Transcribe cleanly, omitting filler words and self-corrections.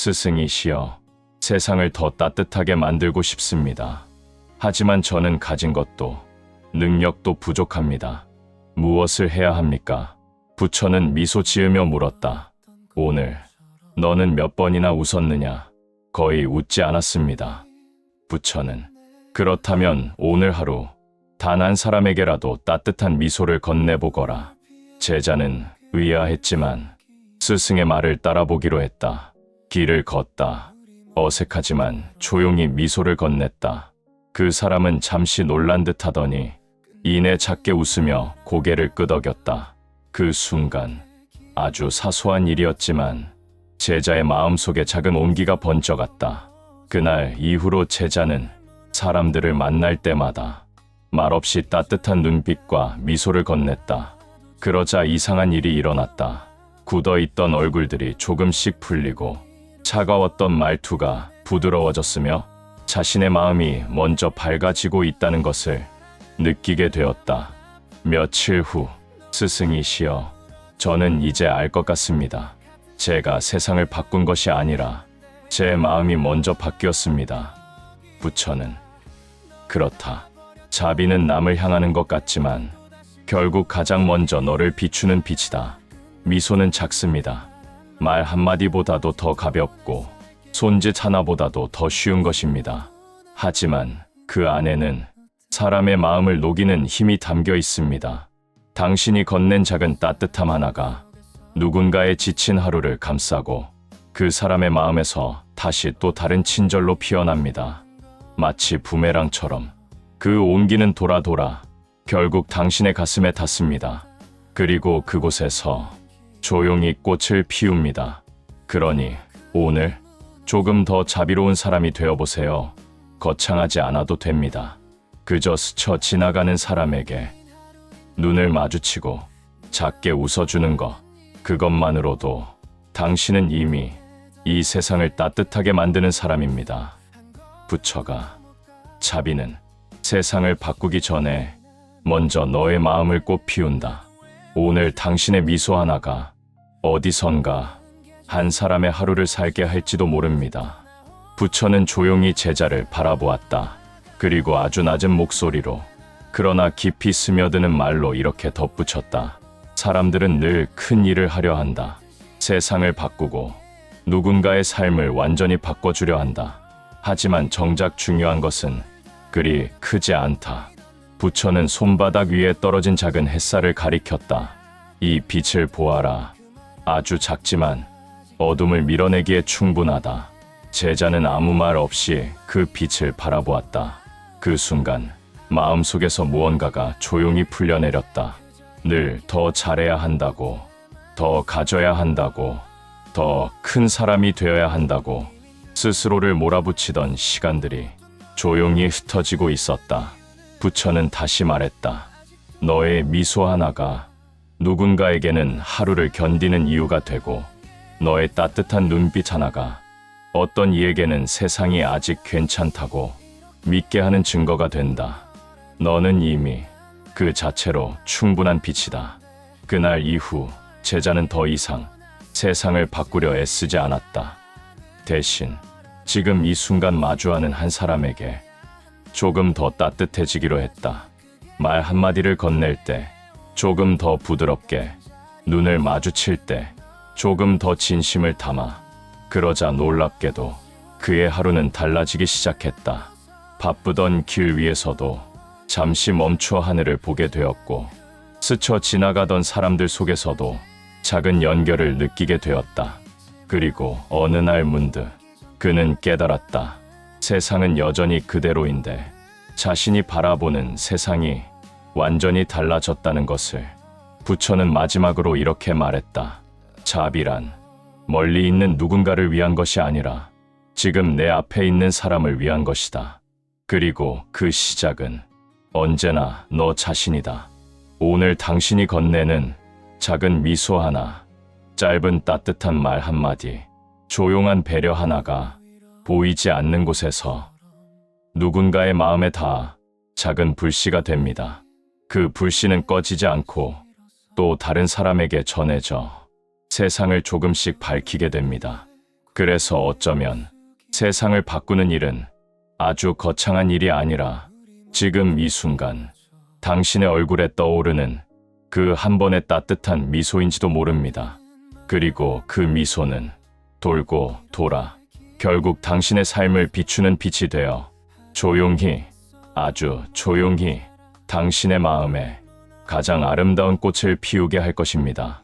스승이시여, 세상을 더 따뜻하게 만들고 싶습니다. 하지만 저는 가진 것도 능력도 부족합니다. 무엇을 해야 합니까? 부처는 미소 지으며 물었다. 오늘 너는 몇 번이나 웃었느냐? 거의 웃지 않았습니다. 부처는 그렇다면 오늘 하루 단 한 사람에게라도 따뜻한 미소를 건네보거라. 제자는 의아했지만 스승의 말을 따라보기로 했다. 길을 걷다. 어색하지만 조용히 미소를 건넸다. 그 사람은 잠시 놀란 듯 하더니 이내 작게 웃으며 고개를 끄덕였다. 그 순간 아주 사소한 일이었지만 제자의 마음속에 작은 온기가 번져갔다. 그날 이후로 제자는 사람들을 만날 때마다 말없이 따뜻한 눈빛과 미소를 건넸다. 그러자 이상한 일이 일어났다. 굳어있던 얼굴들이 조금씩 풀리고 차가웠던 말투가 부드러워졌으며 자신의 마음이 먼저 밝아지고 있다는 것을 느끼게 되었다. 며칠 후, 스승이시여, 저는 이제 알 것 같습니다. 제가 세상을 바꾼 것이 아니라 제 마음이 먼저 바뀌었습니다. 부처는 그렇다. 자비는 남을 향하는 것 같지만 결국 가장 먼저 너를 비추는 빛이다. 미소는 작습니다. 말 한마디보다도 더 가볍고 손짓 하나보다도 더 쉬운 것입니다. 하지만 그 안에는 사람의 마음을 녹이는 힘이 담겨 있습니다. 당신이 건넨 작은 따뜻함 하나가 누군가의 지친 하루를 감싸고 그 사람의 마음에서 다시 또 다른 친절로 피어납니다. 마치 부메랑처럼 그 온기는 돌아 결국 당신의 가슴에 닿습니다. 그리고 그곳에서 조용히 꽃을 피웁니다. 그러니 오늘 조금 더 자비로운 사람이 되어보세요. 거창하지 않아도 됩니다. 그저 스쳐 지나가는 사람에게 눈을 마주치고 작게 웃어주는 것, 그것만으로도 당신은 이미 이 세상을 따뜻하게 만드는 사람입니다. 부처가 자비는 세상을 바꾸기 전에 먼저 너의 마음을 꽃 피운다. 오늘 당신의 미소 하나가 어디선가 한 사람의 하루를 살게 할지도 모릅니다. 부처는 조용히 제자를 바라보았다. 그리고 아주 낮은 목소리로 그러나 깊이 스며드는 말로 이렇게 덧붙였다. 사람들은 늘 큰 일을 하려 한다. 세상을 바꾸고 누군가의 삶을 완전히 바꿔주려 한다. 하지만 정작 중요한 것은 그리 크지 않다. 부처는 손바닥 위에 떨어진 작은 햇살을 가리켰다. 이 빛을 보아라. 아주 작지만 어둠을 밀어내기에 충분하다. 제자는 아무 말 없이 그 빛을 바라보았다. 그 순간 마음속에서 무언가가 조용히 풀려내렸다. 늘 더 잘해야 한다고, 더 가져야 한다고, 더 큰 사람이 되어야 한다고 스스로를 몰아붙이던 시간들이 조용히 흩어지고 있었다. 부처는 다시 말했다. 너의 미소 하나가 누군가에게는 하루를 견디는 이유가 되고 너의 따뜻한 눈빛 하나가 어떤 이에게는 세상이 아직 괜찮다고 믿게 하는 증거가 된다. 너는 이미 그 자체로 충분한 빛이다. 그날 이후 제자는 더 이상 세상을 바꾸려 애쓰지 않았다. 대신 지금 이 순간 마주하는 한 사람에게 조금 더 따뜻해지기로 했다. 말 한마디를 건넬 때 조금 더 부드럽게, 눈을 마주칠 때 조금 더 진심을 담아. 그러자 놀랍게도 그의 하루는 달라지기 시작했다. 바쁘던 길 위에서도 잠시 멈춰 하늘을 보게 되었고 스쳐 지나가던 사람들 속에서도 작은 연결을 느끼게 되었다. 그리고 어느 날 문득 그는 깨달았다. 세상은 여전히 그대로인데 자신이 바라보는 세상이 완전히 달라졌다는 것을. 부처는 마지막으로 이렇게 말했다. 자비란 멀리 있는 누군가를 위한 것이 아니라 지금 내 앞에 있는 사람을 위한 것이다. 그리고 그 시작은 언제나 너 자신이다. 오늘 당신이 건네는 작은 미소 하나, 짧은 따뜻한 말 한마디, 조용한 배려 하나가 보이지 않는 곳에서 누군가의 마음에 닿아 작은 불씨가 됩니다. 그 불씨는 꺼지지 않고 또 다른 사람에게 전해져 세상을 조금씩 밝히게 됩니다. 그래서 어쩌면 세상을 바꾸는 일은 아주 거창한 일이 아니라 지금 이 순간 당신의 얼굴에 떠오르는 그 한 번의 따뜻한 미소인지도 모릅니다. 그리고 그 미소는 돌고 돌아 결국 당신의 삶을 비추는 빛이 되어 조용히, 아주 조용히 당신의 마음에 가장 아름다운 꽃을 피우게 할 것입니다.